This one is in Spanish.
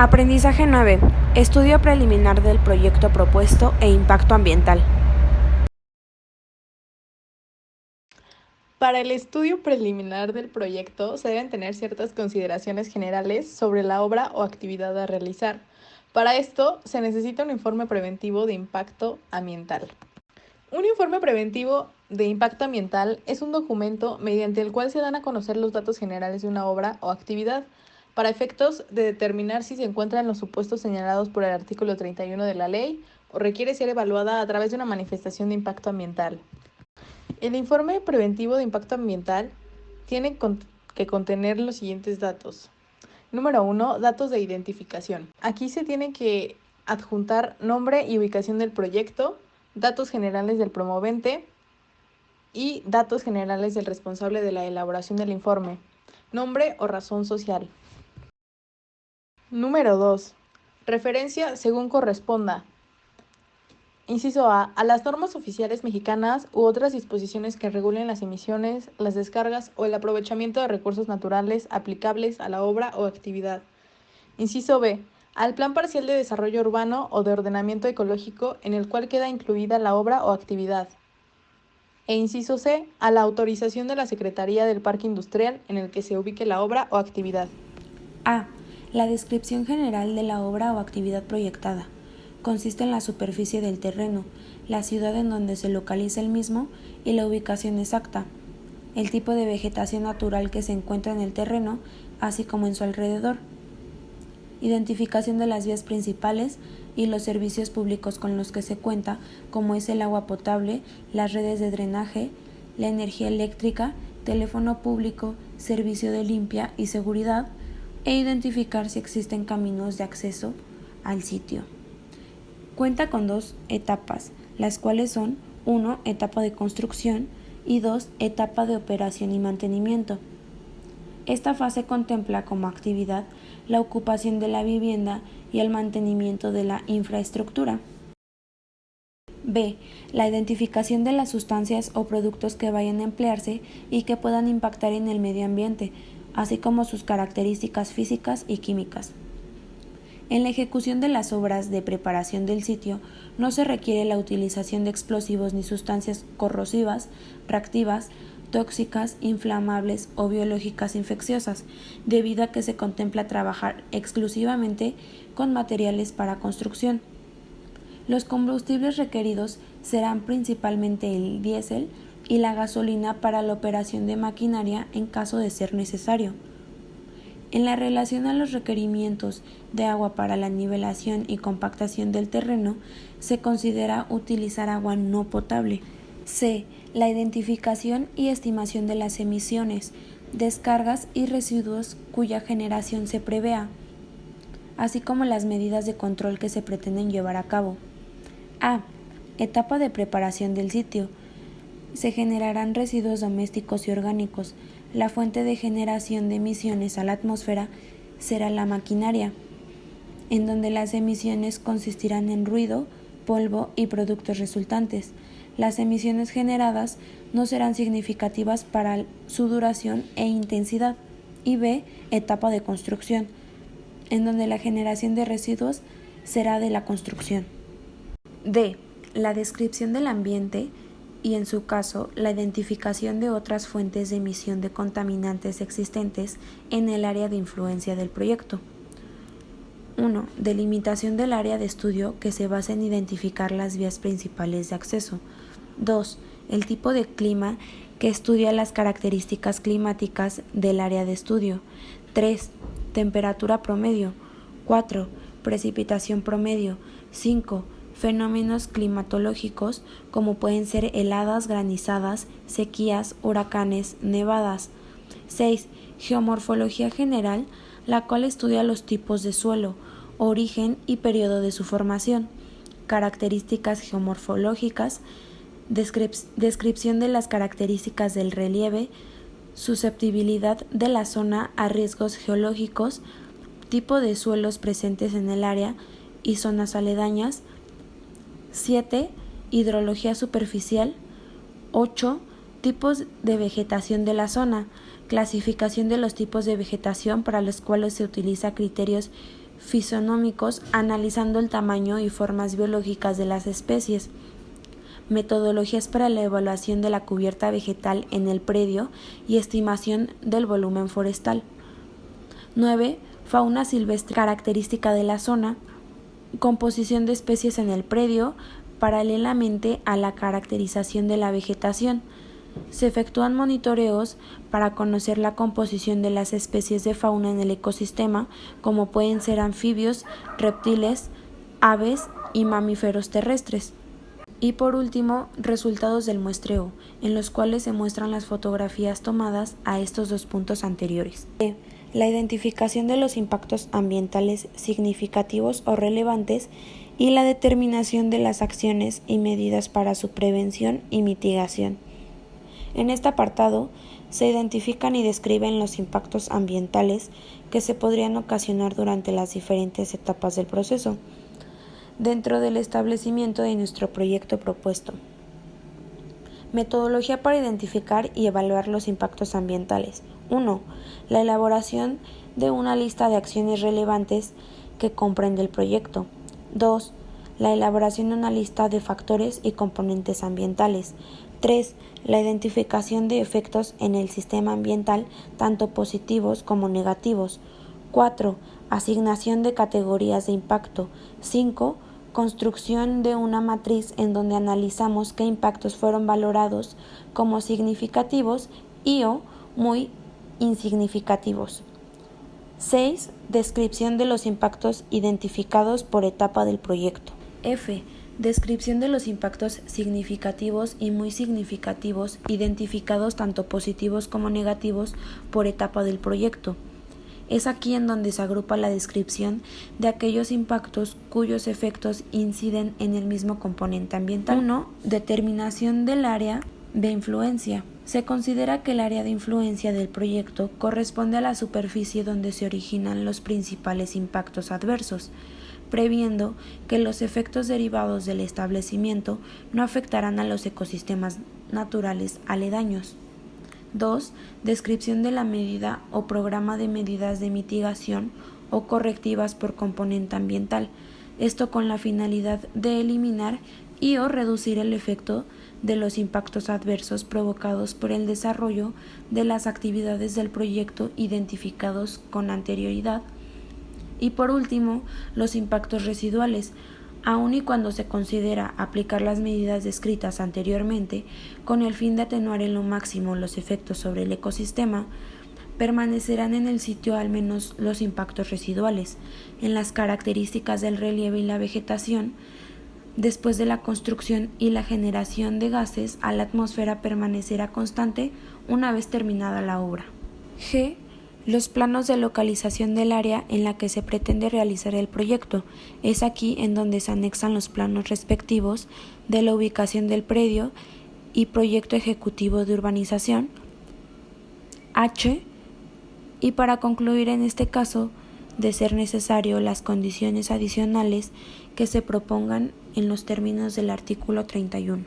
Aprendizaje 9. Estudio preliminar del proyecto propuesto e impacto ambiental. Para el estudio preliminar del proyecto se deben tener ciertas consideraciones generales sobre la obra o actividad a realizar. Para esto se necesita un informe preventivo de impacto ambiental. Un informe preventivo de impacto ambiental es un documento mediante el cual se dan a conocer los datos generales de una obra o actividad para efectos de determinar si se encuentran los supuestos señalados por el artículo 31 de la ley o requiere ser evaluada a través de una manifestación de impacto ambiental. El informe preventivo de impacto ambiental tiene que contener los siguientes datos. Número 1, datos de identificación. Aquí se tiene que adjuntar nombre y ubicación del proyecto, datos generales del promovente y datos generales del responsable de la elaboración del informe, nombre o razón social. Número 2, referencia según corresponda. Inciso A. A las normas oficiales mexicanas u otras disposiciones que regulen las emisiones, las descargas o el aprovechamiento de recursos naturales aplicables a la obra o actividad. Inciso B. Al Plan Parcial de Desarrollo Urbano o de Ordenamiento Ecológico en el cual queda incluida la obra o actividad. E inciso C. A la autorización de la Secretaría del Parque Industrial en el que se ubique la obra o actividad. A. La descripción general de la obra o actividad proyectada. Consiste en la superficie del terreno, la ciudad en donde se localiza el mismo y la ubicación exacta, el tipo de vegetación natural que se encuentra en el terreno, así como en su alrededor. Identificación de las vías principales y los servicios públicos con los que se cuenta, como es el agua potable, las redes de drenaje, la energía eléctrica, teléfono público, servicio de limpia y seguridad, e identificar si existen caminos de acceso al sitio. Cuenta con 2 etapas, las cuales son 1. Etapa de construcción y 2. Etapa de operación y mantenimiento. Esta fase contempla como actividad la ocupación de la vivienda y el mantenimiento de la infraestructura. B. La identificación de las sustancias o productos que vayan a emplearse y que puedan impactar en el medio ambiente, así como sus características físicas y químicas. En la ejecución de las obras de preparación del sitio no se requiere la utilización de explosivos ni sustancias corrosivas, reactivas, tóxicas, inflamables o biológicas infecciosas, debido a que se contempla trabajar exclusivamente con materiales para construcción. Los combustibles requeridos serán principalmente el diésel y la gasolina para la operación de maquinaria en caso de ser necesario. En la relación a los requerimientos de agua para la nivelación y compactación del terreno, se considera utilizar agua no potable. C. La identificación y estimación de las emisiones, descargas y residuos cuya generación se prevea, así como las medidas de control que se pretenden llevar a cabo. A. Etapa de preparación del sitio. Se generarán residuos domésticos y orgánicos. La fuente de generación de emisiones a la atmósfera será la maquinaria, en donde las emisiones consistirán en ruido, polvo y productos resultantes. Las emisiones generadas no serán significativas para su duración e intensidad. Y B. Etapa de construcción, en donde la generación de residuos será de la construcción. D. La descripción del ambiente y, en su caso, la identificación de otras fuentes de emisión de contaminantes existentes en el área de influencia del proyecto. 1. Delimitación del área de estudio que se basa en identificar las vías principales de acceso. 2. El tipo de clima que estudia las características climáticas del área de estudio. 3. Temperatura promedio. 4. Precipitación promedio. 5. Fenómenos climatológicos como pueden ser heladas, granizadas, sequías, huracanes, nevadas. 6. Geomorfología general, la cual estudia los tipos de suelo, origen y periodo de su formación, características geomorfológicas, descripción de las características del relieve, susceptibilidad de la zona a riesgos geológicos, tipo de suelos presentes en el área y zonas aledañas. 7. Hidrología superficial. 8. Tipos de vegetación de la zona. Clasificación de los tipos de vegetación para los cuales se utiliza criterios fisonómicos, analizando el tamaño y formas biológicas de las especies. Metodologías para la evaluación de la cubierta vegetal en el predio y estimación del volumen forestal. 9. Fauna silvestre característica de la zona. Composición de especies en el predio paralelamente a la caracterización de la vegetación. Se efectúan monitoreos para conocer la composición de las especies de fauna en el ecosistema, como pueden ser anfibios, reptiles, aves y mamíferos terrestres. Y por último, resultados del muestreo, en los cuales se muestran las fotografías tomadas a estos dos puntos anteriores. La identificación de los impactos ambientales significativos o relevantes y la determinación de las acciones y medidas para su prevención y mitigación. En este apartado se identifican y describen los impactos ambientales que se podrían ocasionar durante las diferentes etapas del proceso, dentro del establecimiento de nuestro proyecto propuesto. Metodología para identificar y evaluar los impactos ambientales. 1. La elaboración de una lista de acciones relevantes que comprende el proyecto. 2. La elaboración de una lista de factores y componentes ambientales. 3. La identificación de efectos en el sistema ambiental, tanto positivos como negativos. 4. Asignación de categorías de impacto. 5. Construcción de una matriz en donde analizamos qué impactos fueron valorados como significativos y o muy insignificativos. 6. Descripción de los impactos identificados por etapa del proyecto. F. Descripción de los impactos significativos y muy significativos identificados tanto positivos como negativos por etapa del proyecto. Es aquí en donde se agrupa la descripción de aquellos impactos cuyos efectos inciden en el mismo componente ambiental. 1. Determinación del área de influencia. Se considera que el área de influencia del proyecto corresponde a la superficie donde se originan los principales impactos adversos, previendo que los efectos derivados del establecimiento no afectarán a los ecosistemas naturales aledaños. 2. Descripción de la medida o programa de medidas de mitigación o correctivas por componente ambiental, esto con la finalidad de eliminar y o reducir el efecto de los impactos adversos provocados por el desarrollo de las actividades del proyecto identificados con anterioridad. Y por último, los impactos residuales, aun y cuando se considera aplicar las medidas descritas anteriormente con el fin de atenuar en lo máximo los efectos sobre el ecosistema, permanecerán en el sitio al menos los impactos residuales, en las características del relieve y la vegetación. Después de la construcción y la generación de gases a la atmósfera permanecerá constante una vez terminada la obra. G. Los planos de localización del área en la que se pretende realizar el proyecto. Es aquí en donde se anexan los planos respectivos de la ubicación del predio y proyecto ejecutivo de urbanización. H. Y para concluir en este caso, de ser necesario, las condiciones adicionales que se propongan en los términos del artículo 31.